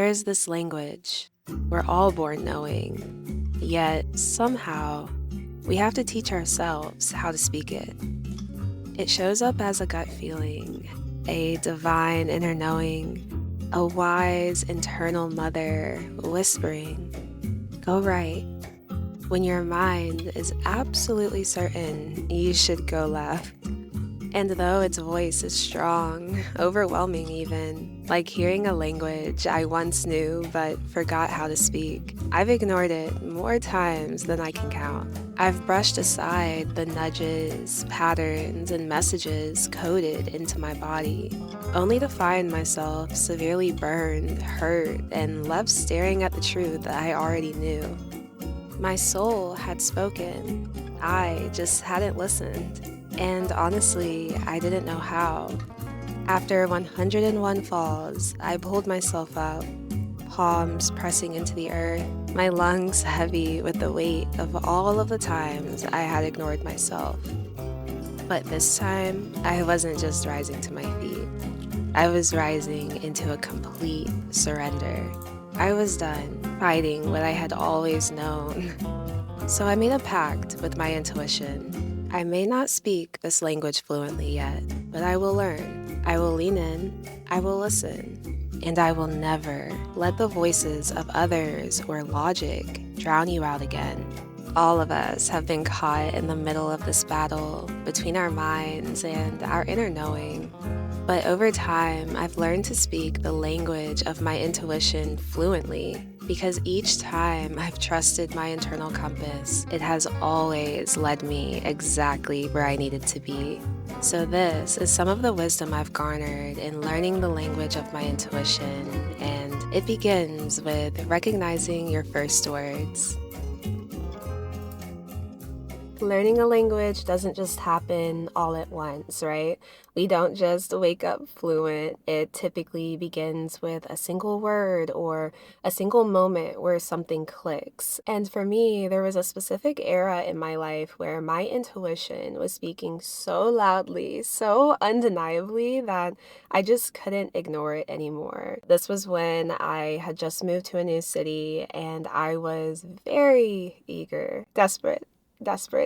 There's this language we're all born knowing, yet somehow we have to teach ourselves how to speak it. It shows up as a gut feeling, a divine inner knowing, a wise internal mother whispering, "Go right," when your mind is absolutely certain you should go left. And though its voice is strong, overwhelming even, like hearing a language I once knew but forgot how to speak, I've ignored it more times than I can count. I've brushed aside the nudges, patterns, and messages coded into my body, only to find myself severely burned, hurt, and left staring at the truth that I already knew. My soul had spoken, I just hadn't listened. And honestly, I didn't know how. After 101 falls, I pulled myself up, palms pressing into the earth, my lungs heavy with the weight of all of the times I had ignored myself. But this time, I wasn't just rising to my feet. I was rising into a complete surrender. I was done fighting what I had always known. So I made a pact with my intuition. I may not speak this language fluently yet, but I will learn. I will lean in, I will listen, and I will never let the voices of others or logic drown you out again. All of us have been caught in the middle of this battle between our minds and our inner knowing. But over time, I've learned to speak the language of my intuition fluently because each time I've trusted my internal compass, it has always led me exactly where I needed to be. So this is some of the wisdom I've garnered in learning the language of my intuition, and it begins with recognizing your first words. Learning a language doesn't just happen all at once, right? We don't just wake up fluent. It typically begins with a single word or a single moment where something clicks. And for me, there was a specific era in my life where my intuition was speaking so loudly, so undeniably that I just couldn't ignore it anymore. This was when I had just moved to a new city and I was very eager, desperate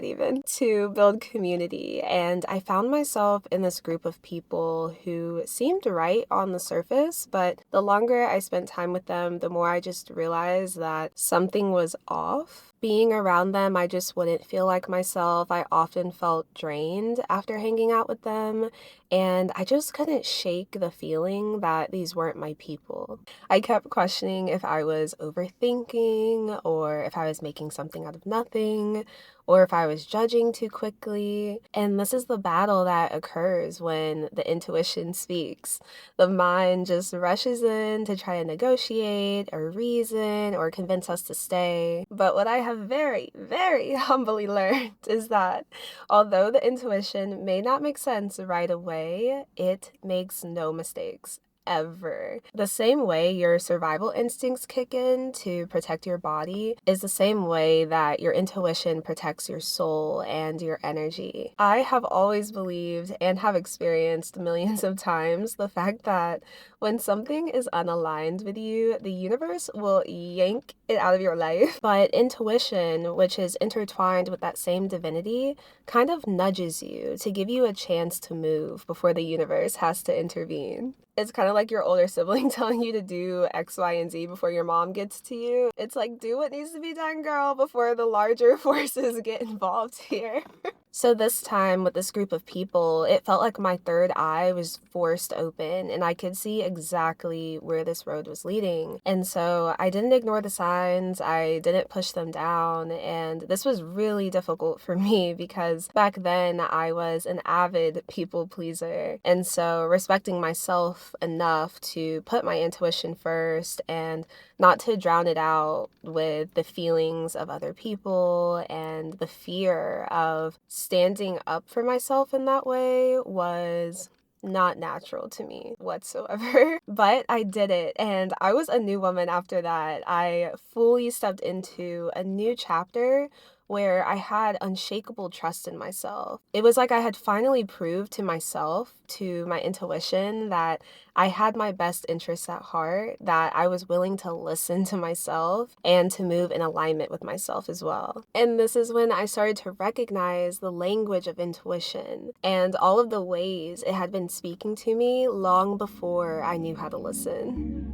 even, to build community. And I found myself in this group of people who seemed right on the surface, but the longer I spent time with them, the more I just realized that something was off. Being around them, I just wouldn't feel like myself. I often felt drained after hanging out with them, and I just couldn't shake the feeling that these weren't my people. I kept questioning if I was overthinking, or if I was making something out of nothing, or if I was judging too quickly. And this is the battle that occurs when the intuition speaks. The mind just rushes in to try to negotiate or reason or convince us to stay. But what I have very, very humbly learned is that although the intuition may not make sense right away, it makes no mistakes. Ever. The same way your survival instincts kick in to protect your body is the same way that your intuition protects your soul and your energy. I have always believed and have experienced millions of times the fact that when something is unaligned with you, the universe will yank it out of your life. But intuition, which is intertwined with that same divinity, kind of nudges you to give you a chance to move before the universe has to intervene. It's kind of like your older sibling telling you to do X, Y, and Z before your mom gets to you. It's like, do what needs to be done, girl, before the larger forces get involved here. So this time with this group of people, it felt like my third eye was forced open and I could see exactly where this road was leading. And so I didn't ignore the signs, I didn't push them down, and this was really difficult for me because back then I was an avid people pleaser. And so respecting myself enough to put my intuition first and not to drown it out with the feelings of other people and the fear of standing up for myself in that way was not natural to me whatsoever. But I did it, and I was a new woman after that. I fully stepped into a new chapter where I had unshakable trust in myself. It was like I had finally proved to myself, to my intuition, that I had my best interests at heart, that I was willing to listen to myself and to move in alignment with myself as well. And this is when I started to recognize the language of intuition and all of the ways it had been speaking to me long before I knew how to listen.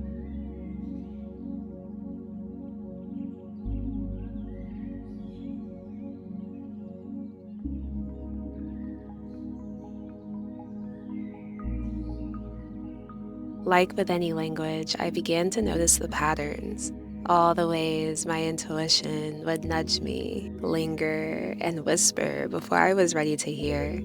Like with any language, I began to notice the patterns, all the ways my intuition would nudge me, linger, and whisper before I was ready to hear.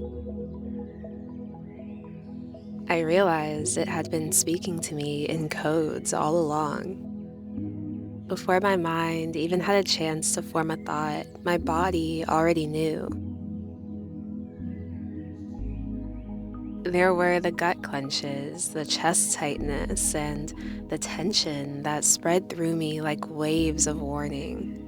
I realized it had been speaking to me in codes all along. Before my mind even had a chance to form a thought, my body already knew. There were the gut clenches, the chest tightness, and the tension that spread through me like waves of warning.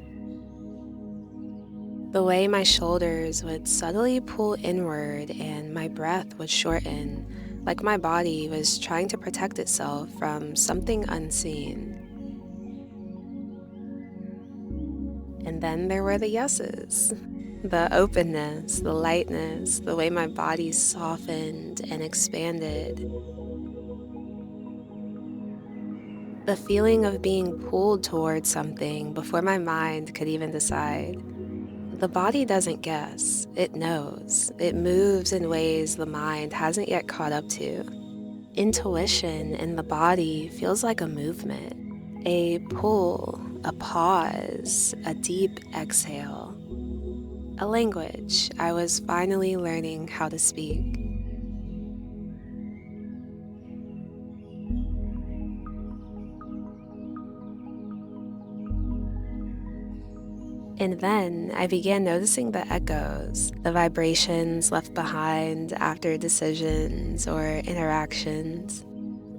The way my shoulders would subtly pull inward and my breath would shorten, like my body was trying to protect itself from something unseen. And then there were the yeses. The openness, the lightness, the way my body softened and expanded. The feeling of being pulled towards something before my mind could even decide. The body doesn't guess, it knows. It moves in ways the mind hasn't yet caught up to. Intuition in the body feels like a movement, a pull, a pause, a deep exhale. A language I was finally learning how to speak. And then I began noticing the echoes, the vibrations left behind after decisions or interactions.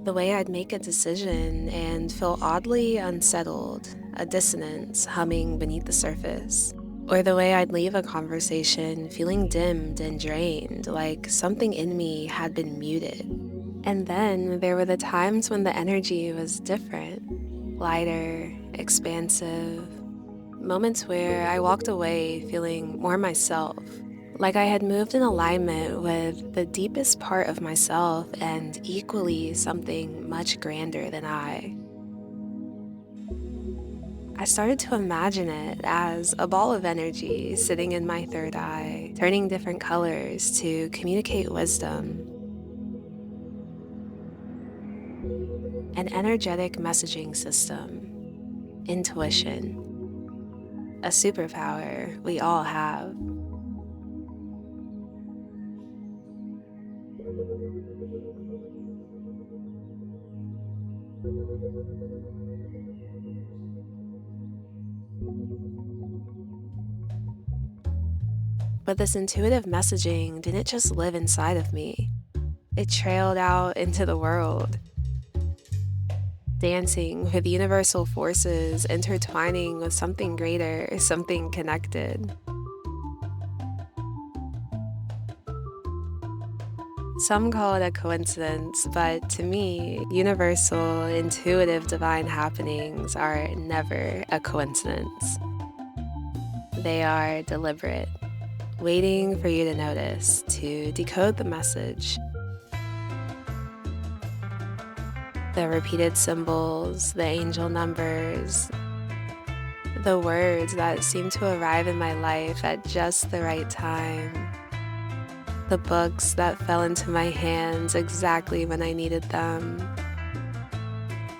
The way I'd make a decision and feel oddly unsettled, a dissonance humming beneath the surface. Or the way I'd leave a conversation feeling dimmed and drained, like something in me had been muted. And then there were the times when the energy was different, lighter, expansive, moments where I walked away feeling more myself, like I had moved in alignment with the deepest part of myself and equally something much grander than I. I started to imagine it as a ball of energy sitting in my third eye, turning different colors to communicate wisdom, an energetic messaging system, intuition, a superpower we all have. But this intuitive messaging didn't just live inside of me, it trailed out into the world, dancing with universal forces intertwining with something greater, something connected. Some call it a coincidence, but to me, universal, intuitive, divine happenings are never a coincidence. They are deliberate, waiting for you to notice, to decode the message. The repeated symbols, the angel numbers, the words that seem to arrive in my life at just the right time. The books that fell into my hands exactly when I needed them.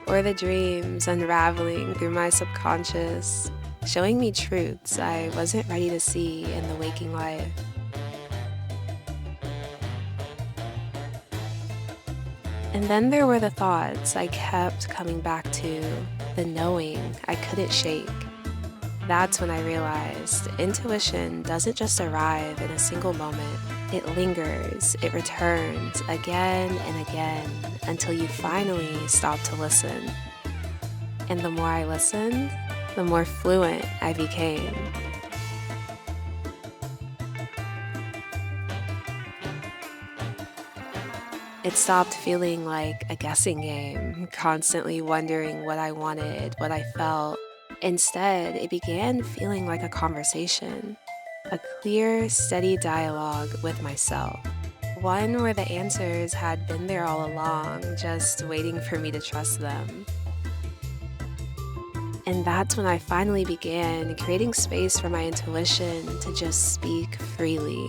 Or the dreams unraveling through my subconscious, showing me truths I wasn't ready to see in the waking life. And then there were the thoughts I kept coming back to, the knowing I couldn't shake. That's when I realized intuition doesn't just arrive in a single moment. It lingers, it returns again and again until you finally stop to listen. And the more I listened, the more fluent I became. It stopped feeling like a guessing game, constantly wondering what I wanted, what I felt. Instead, it began feeling like a conversation, a clear, steady dialogue with myself. One where the answers had been there all along, just waiting for me to trust them. And that's when I finally began creating space for my intuition to just speak freely.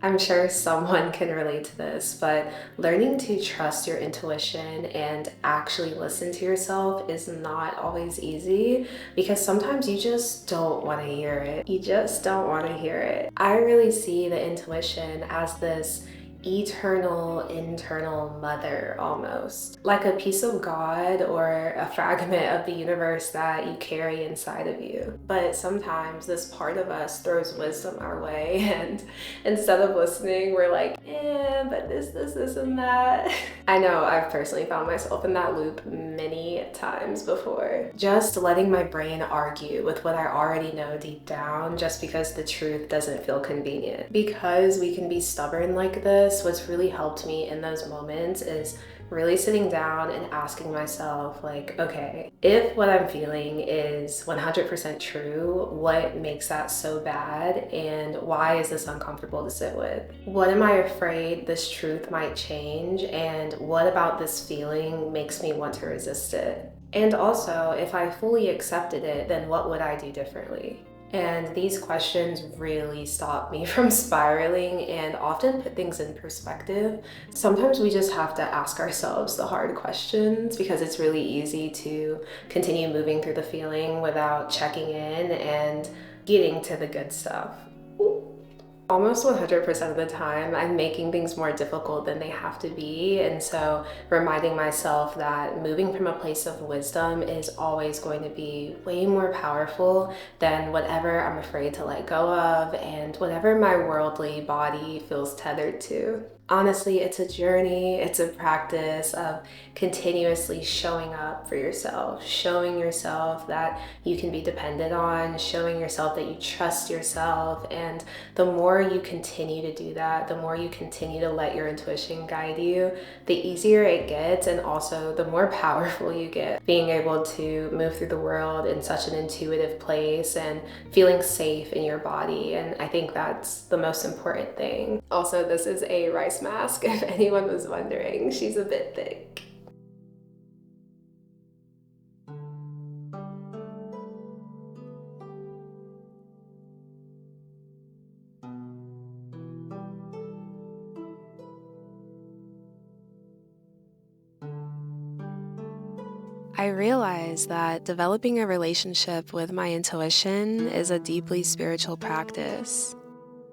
I'm sure someone can relate to this, but learning to trust your intuition and actually listen to yourself is not always easy because sometimes you just don't want to hear it. You just don't want to hear it. I really see the intuition as this eternal internal mother, almost like a piece of God or a fragment of the universe that you carry inside of you. But sometimes this part of us throws wisdom our way, and instead of listening, we're like, but this, and that. I know I've personally found myself in that loop many times before. Just letting my brain argue with what I already know deep down just because the truth doesn't feel convenient. Because we can be stubborn like this, what's really helped me in those moments is really sitting down and asking myself, like, okay, if what I'm feeling is 100% true, what makes that so bad? And why is this uncomfortable to sit with? What am I afraid this truth might change? And what about this feeling makes me want to resist it? And also, if I fully accepted it, then what would I do differently? And these questions really stop me from spiraling and often put things in perspective. Sometimes we just have to ask ourselves the hard questions because it's really easy to continue moving through the feeling without checking in and getting to the good stuff. Almost 100% of the time, I'm making things more difficult than they have to be. And so reminding myself that moving from a place of wisdom is always going to be way more powerful than whatever I'm afraid to let go of and whatever my worldly body feels tethered to. Honestly, it's a journey, it's a practice of continuously showing up for yourself, showing yourself that you can be depended on, showing yourself that you trust yourself. And the more you continue to do that, the more you continue to let your intuition guide you, the easier it gets, and also the more powerful you get, being able to move through the world in such an intuitive place and feeling safe in your body. And I think that's the most important thing. Also, this is a rice mask, if anyone was wondering. She's a bit thick. I realize that developing a relationship with my intuition is a deeply spiritual practice.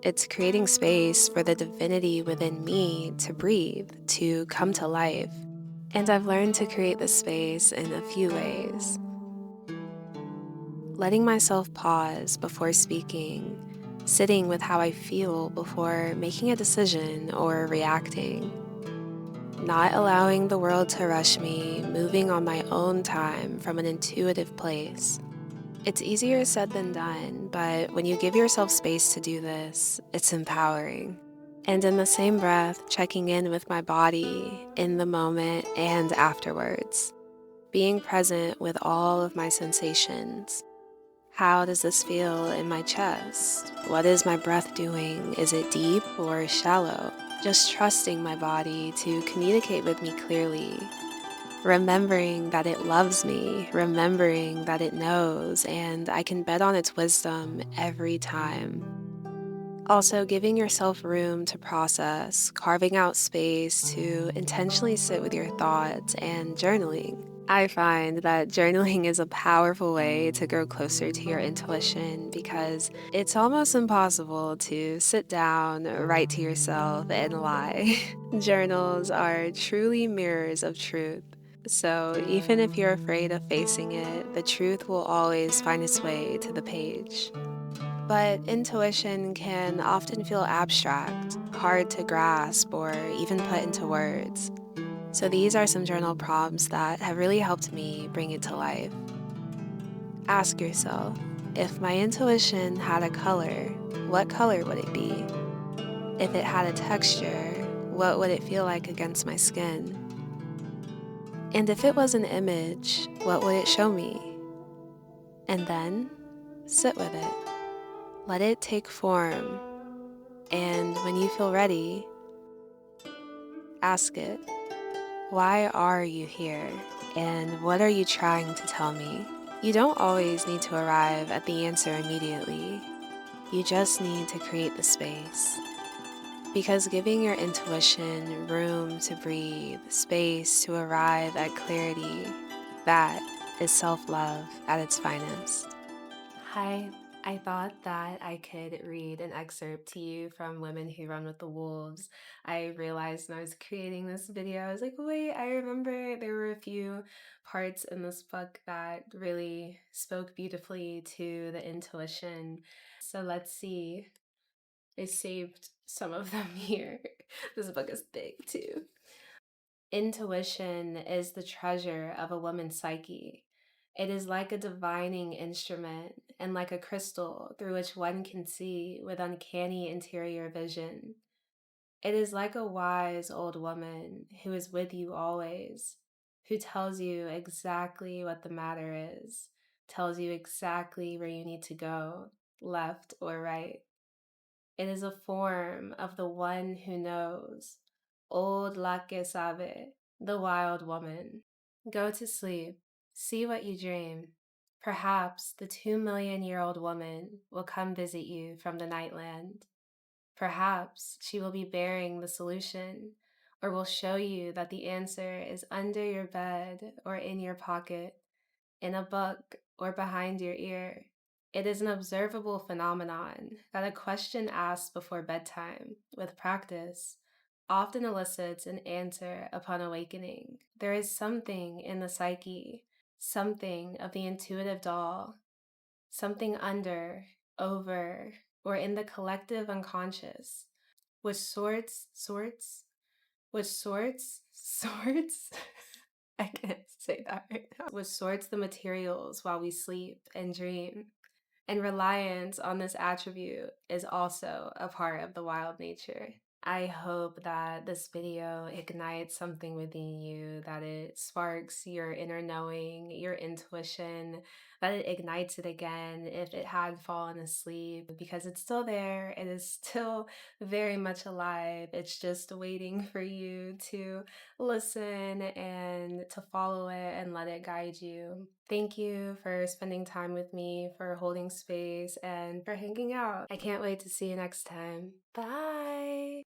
It's creating space for the divinity within me to breathe, to come to life. And I've learned to create this space in a few ways. Letting myself pause before speaking, sitting with how I feel before making a decision or reacting, not allowing the world to rush me, moving on my own time from an intuitive place. It's easier said than done, but when you give yourself space to do this, it's empowering. And in the same breath, checking in with my body in the moment and afterwards, being present with all of my sensations. How does this feel in my chest? What is my breath doing? Is it deep or shallow? Just trusting my body to communicate with me clearly. Remembering that it loves me, remembering that it knows, and I can bet on its wisdom every time. Also, giving yourself room to process, carving out space to intentionally sit with your thoughts, and journaling. I find that journaling is a powerful way to grow closer to your intuition because it's almost impossible to sit down, write to yourself, and lie. Journals are truly mirrors of truth. So even if you're afraid of facing it, the truth will always find its way to the page. But intuition can often feel abstract, hard to grasp, or even put into words. So these are some journal prompts that have really helped me bring it to life. Ask yourself, if my intuition had a color, what color would it be? If it had a texture, what would it feel like against my skin? And if it was an image, what would it show me? And then sit with it. Let it take form. And when you feel ready, ask it, why are you here? And what are you trying to tell me? You don't always need to arrive at the answer immediately. You just need to create the space. Because giving your intuition room to breathe, space to arrive at clarity, that is self-love at its finest. Hi, I thought that I could read an excerpt to you from Women Who Run with the Wolves. I realized when I was creating this video, I was like, wait, I remember there were a few parts in this book that really spoke beautifully to the intuition. So let's see. I saved some of them here. This book is big too. Intuition is the treasure of a woman's psyche. It is like a divining instrument and like a crystal through which one can see with uncanny interior vision. It is like a wise old woman who is with you always, who tells you exactly what the matter is, tells you exactly where you need to go, left or right. It is a form of the one who knows, old la que sabe, the wild woman. Go to sleep, see what you dream. Perhaps the 2 million-year-old woman will come visit you from the nightland. Perhaps she will be bearing the solution, or will show you that the answer is under your bed or in your pocket, in a book or behind your ear. It is an observable phenomenon that a question asked before bedtime, with practice, often elicits an answer upon awakening. There is something in the psyche, something of the intuitive doll, something under, over, or in the collective unconscious, which sorts, I can't say that right now, which sorts the materials while we sleep and dream. And reliance on this attribute is also a part of the wild nature. I hope that this video ignites something within you, that it sparks your inner knowing, your intuition, that it ignites it again if it had fallen asleep, because it's still there. It is still very much alive. It's just waiting for you to listen and to follow it and let it guide you. Thank you for spending time with me, for holding space, and for hanging out. I can't wait to see you next time. Bye!